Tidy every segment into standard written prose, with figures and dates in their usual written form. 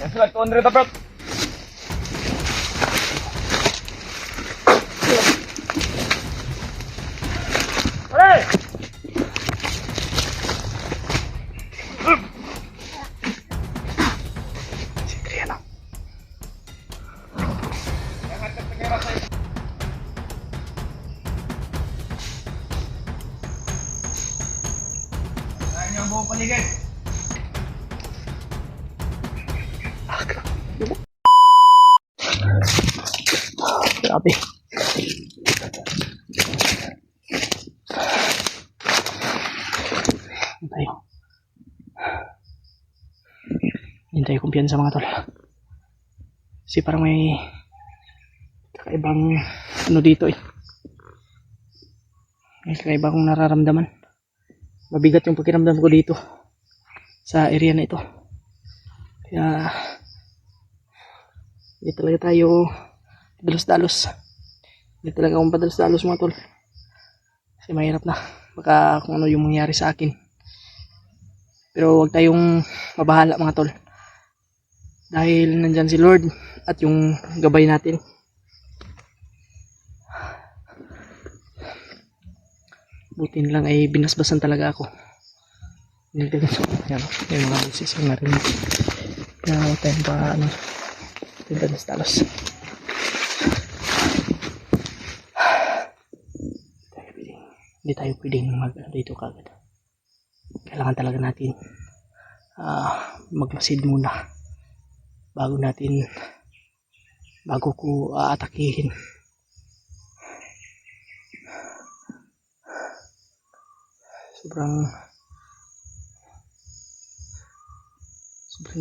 Yan sila, 200 na bro. Alay! Ang buong paligid. Grabe. Hintay kumpiyansa mga tol. Kasi parang may kakaibang ano dito eh. May kakaibang akong nararamdaman. Mabigat yung pakiramdam ko dito sa area na ito. Kaya hindi talaga tayo dalos-dalos. Hindi talaga akong padalos-dalos mga tol. Kasi mahirap na. Baka kung ano yung mangyari sa akin. Pero huwag tayong mabahala mga tol. Dahil nandyan si Lord at yung gabay natin. Buti lang ay binasbasan talaga ako. Yan, yung mga busis yung narinig. Kaya huwag tayong pa ano. Dalos-dalos. Hindi tayo pwedeng mag dito kagad. Kailangan talaga natin magmasid muna bago ko aatakihin. Sobrang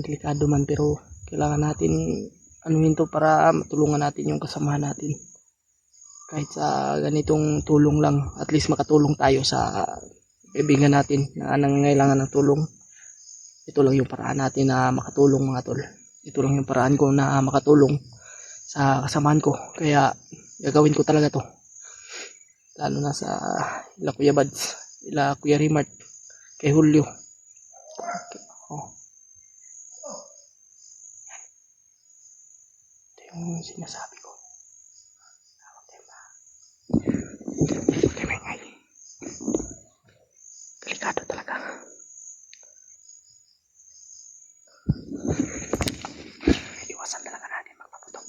delikado man, pero kailangan natin anuhin to para matulungan natin yung kasamahan natin. Kahit sa ganitong tulong lang, at least makatulong tayo sa kaibigan natin na nangangailangan ng tulong. Ito lang yung paraan natin na makatulong mga tol. Ito lang yung paraan ko na makatulong sa kasamahan ko. Kaya gagawin ko talaga to. Lalo na sa ila Kuya Bads, ila Kuya Rimart, kay Julio. Oh. Ito yung sinasabi ko. Delikado talaga. Iwasan talaga natin magpaputok.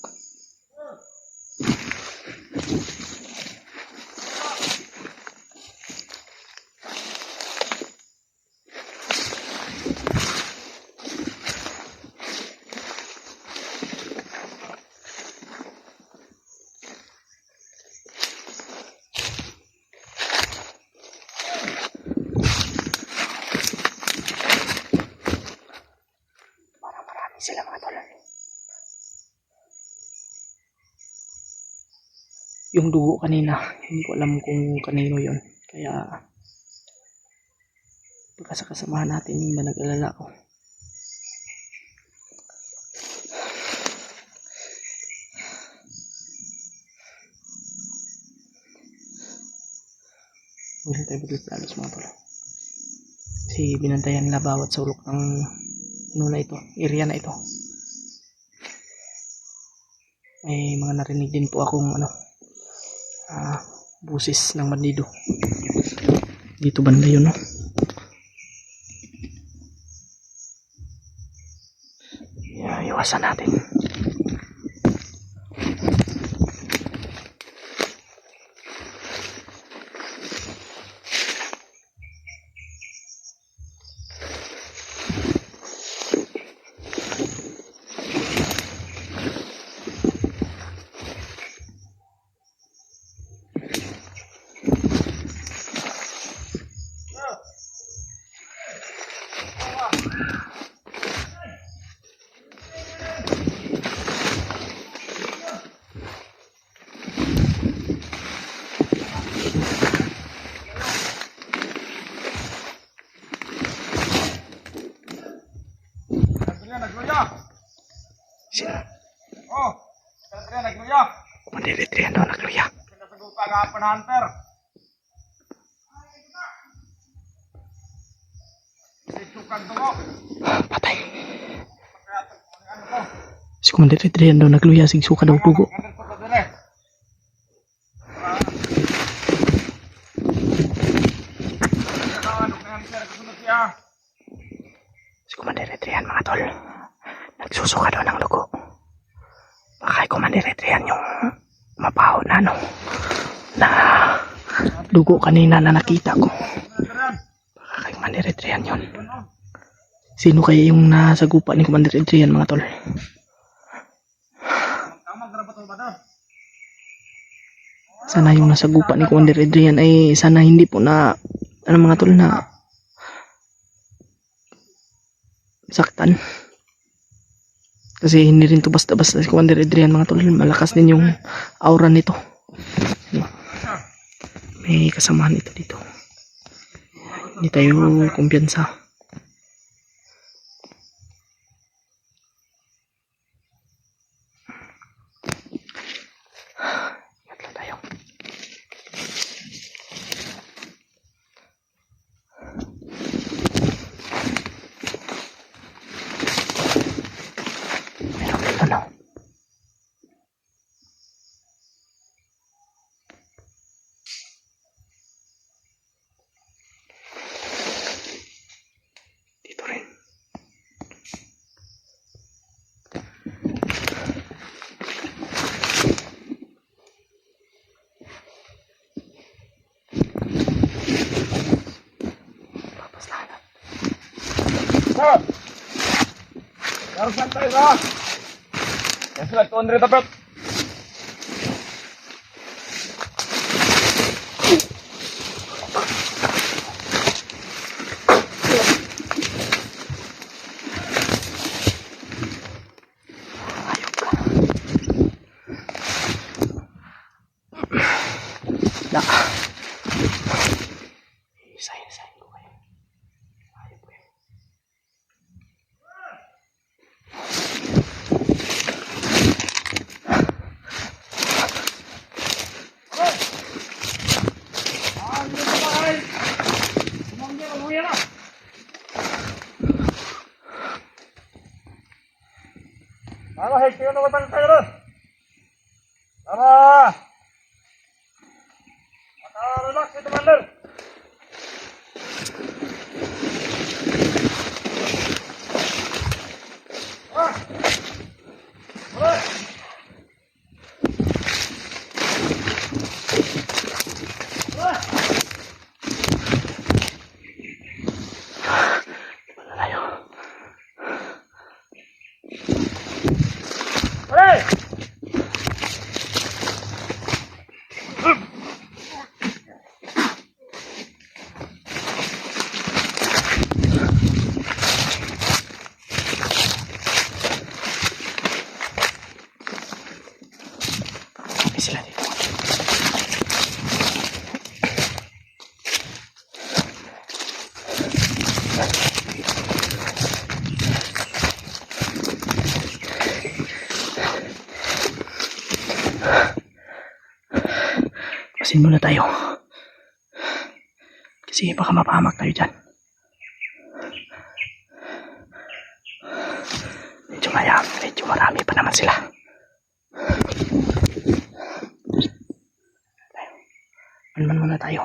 Sila mga tol. Yung dugo kanina, hindi ko alam kung kanino yon. Kaya baka sa kasamahan natin yung nag-alala ko. Hindi tayo biglas mga tol. Kasi binantayan nila bawat sulok ng ano na ito, area na ito. May mga narinig din po akong busis ng bandido. Dito banda yun, no? Iwasan natin. Sila. Oh, kaya nagluya. Mandiritrihan daw nagluya. Nagtagupa ka pa na hunter. Isukan to mo. Patay. Si Commander Adrian daw nagluya sig suka daw dugo. Commander po to dire. Si Commander Adrian mga tol, nagsusuka daw ng dugo. Baka kay Commander Adrian yung mabaho na na dugo kanina na nakita ko. Baka kay Commander Adrian yun. Sino kaya yung nasa gupa ni Commander Adrian mga tol? Sana yung nasa gupa ni Commander Adrian ay sana hindi po na mga tol na saktan. Kasi hindi rin to basta-basta si Commander Adrian mga tol. Malakas din yung aura nito. May kasamahan ito dito. Hindi tayo kumpiyansa. Ingat lang tayo. Ano? Dito rin. Papas lahat. Harus santai lah. Ya sudah tuan dari tapet. Ayok ka. Da. Isahin ko kayo. Ayok kayo. Tara, hey, kayo na batang tayo rin. Tara! Maka-relax si Commander. Ah! Tara! Tara! Wala tayo. Hey! May sila dito. Pasin muna tayo. Kasi baka mapahamak tayo dyan. Medyo marami pa naman sila. Manman muna tayo.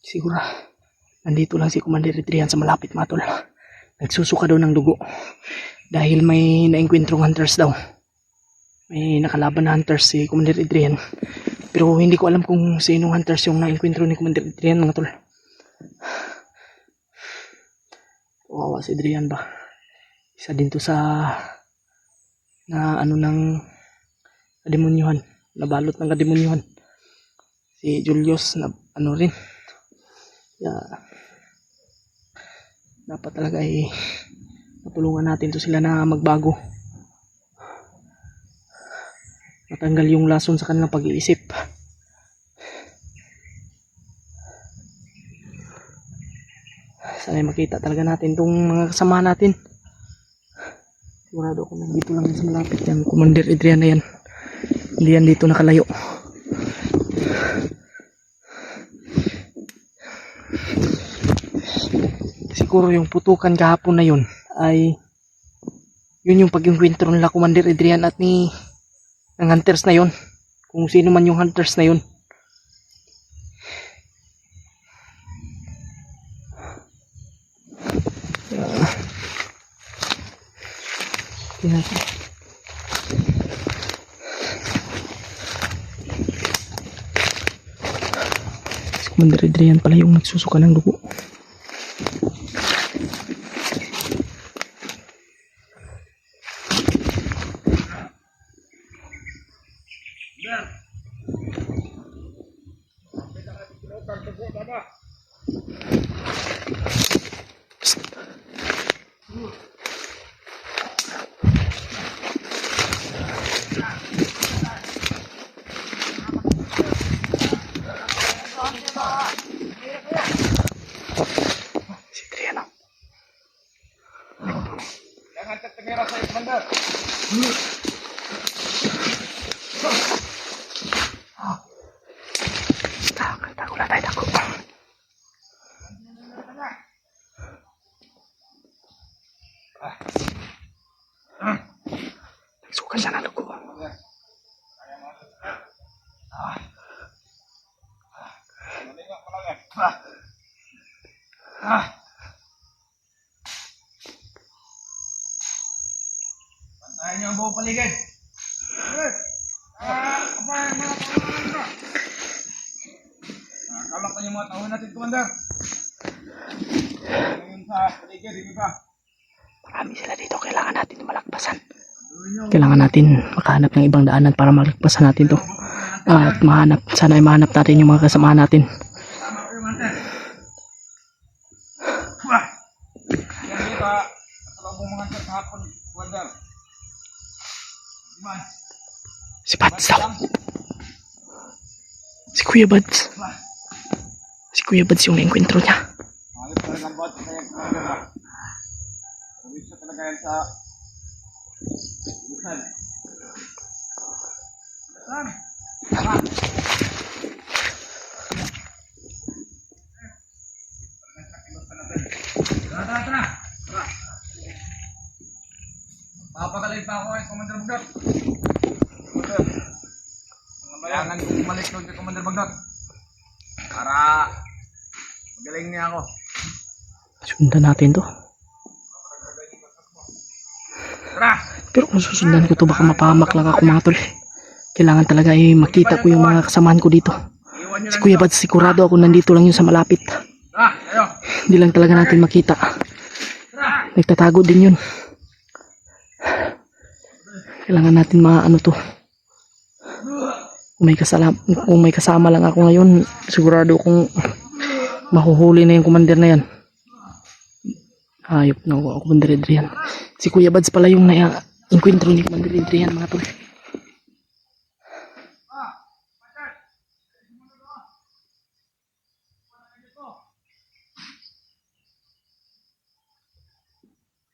Siguro, nandito lang si Commander Adrian sa malapit mga tol. Nagsusuka daw ng dugo. Dahil may naengkwentrong hunters daw. May nakalaban na hunters si Commander Adrian. Pero hindi ko alam kung sinong hunters yung naengkwentro ni Commander Adrian mga tol. Kawawa si Adrian ba? Isa din to sa na ano ng kademonyuhan. Nabalot ng kademonyuhan. Si Julius na ano rin. Dapat talaga ay matulungan natin to sila na magbago, matanggal yung lason sa kanilang pag-iisip. Sana makita talaga natin tong mga kasama natin. Sigurado ako nandito lang yan sa malapit yan. Commander Adrian na yan. Hindi yan dito nakalayo. Siguro yung putukan kahapon na yun ay yun yung pag-inkwentro nila Commander Adrian at ni ng hunters na yun. Kung sino man yung hunters na yun. Tingnan ko. Si Commander Adrian pala yung nagsusuka ng dugo. Si Adrian oh. Jangan tertengera saya, Komandan. Tago lang tayo, tago. Nagsuka siya ng dugo. Menengok ko lang ya. Pantayan niyo ang buong paligid. Apa yang mga tahunan na? Kalak na yung mga tahunan natin, Komandan. Ngayon sa paligid, hindi ba? Marami sila dito. Kailangan natin malakpasan. Kailangan natin makahanap ng ibang daanan para malakpasan natin to. At sana ay mahanap natin yung mga kasamahan natin. Tama ko yung mantan. Wah! Yan dito ha. Masalabong mga sa kahapon, Komandan. Diman? Si Buds daw. Si Kuya Buds. Si Kuya Buds yung na-enkwentro niya. Ayos talaga ang bot kaya Komandan ha. Ayos na talaga yan sa Busan. Busan! Tama! Tara! Papagaling pa ako kay Commander Bagdot. Kailangan kong bumalik doon kay Commander Bagdot. Para magaling niya ako. Sundan natin to. Tara! Pero kung susundan ko to baka mapahamak lang ako mga tol. Kailangan talaga ay makita ko yung mga kasamahan ko dito. Iwan niyo Si lang Kuya ito. Buds sigurado ako nandito lang yun sa malapit. Tara! Kayo! Hindi lang talaga natin makita. Tara! Nagtatago din yun. Kailangan natin maano to. Kung may kasama lang ako ngayon, sigurado kong mahuhuli na yung commander na yan. Hayop na ako, Commander Adrian. Si Kuya Buds pala yung na-enkwentro ni Commander Adrian mga tol.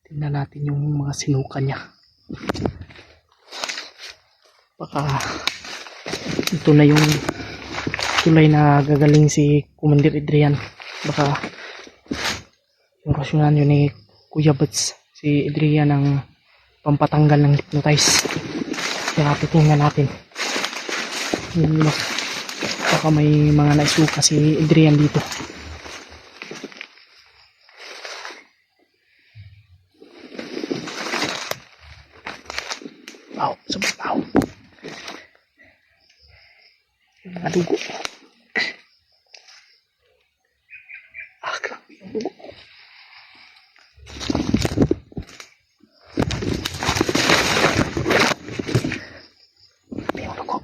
Tingnan natin yung mga sinuka niya. Baka ito na yung tulay na gagaling si Commander Adrian. Baka yung rasyunan yun ni Kuya Buds, si Adrian ang pampatanggal ng hypnotize. Kaya titingnan natin. Baka may mga naisuka si Adrian dito. Wow, sobrang wow. Yung mga dugo. Grabe yung dugo. Grabe yung dugo.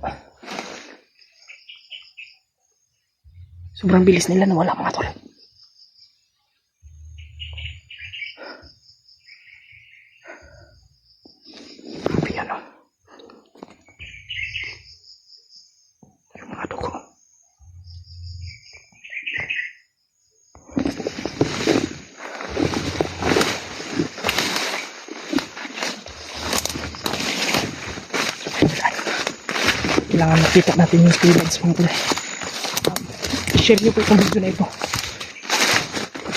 Sobrang bilis nila nawala mga tol. Grabe yan o. Yung mga dugo. Kailangan makita natin yung Kuya Buds mga tol. Share nyo po itong video na ito.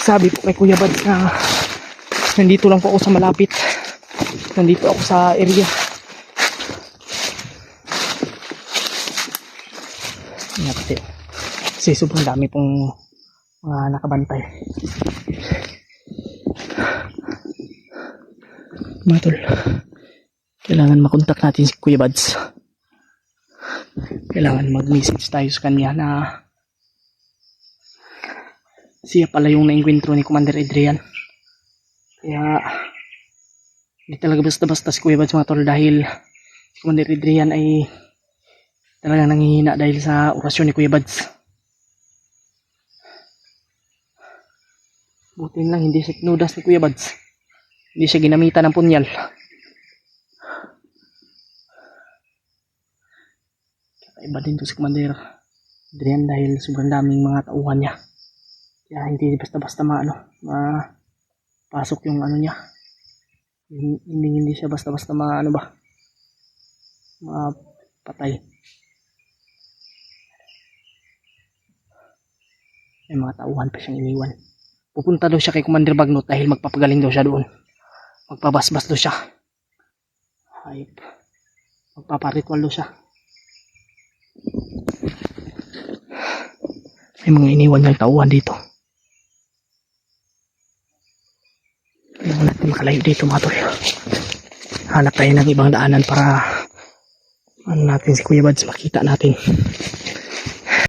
Sabi po kay Kuya Buds na nandito lang po ako sa malapit. Nandito ako sa area. Yan pati. Kasi sobrang dami pong mga nakabantay. Mga tol, kailangan makontak natin si Kuya Buds. Kailangan mag-message tayo sa kanya na siya pala yung naengkwentro ni Commander Adrian. Kaya hindi talaga basta-basta si Kuya Buds mga tol, dahil si Commander Adrian ay talaga nanghihina dahil sa orasyon ni Kuya Buds. Buti lang hindi siya tinudas ni Kuya Buds. Hindi siya ginamitan ng punyal. Kakaiba din to si Commander Adrian dahil sobrang daming mga tauhan niya. Kaya hindi basta-basta mapasok yung ano niya. Hindi siya basta-basta mapatay. May mga tauhan pa siyang iniwan. Pupunta daw siya kay Commander Bagnot dahil magpapagaling daw siya doon. Magpabasbas daw siya. Hayop. Magpaparitual daw siya. May mga iniwan niyang tauhan dito. Kailangan natin makalayo dito mga tol. Hanap tayo ng ibang daanan para natin si Kuya Buds makita natin.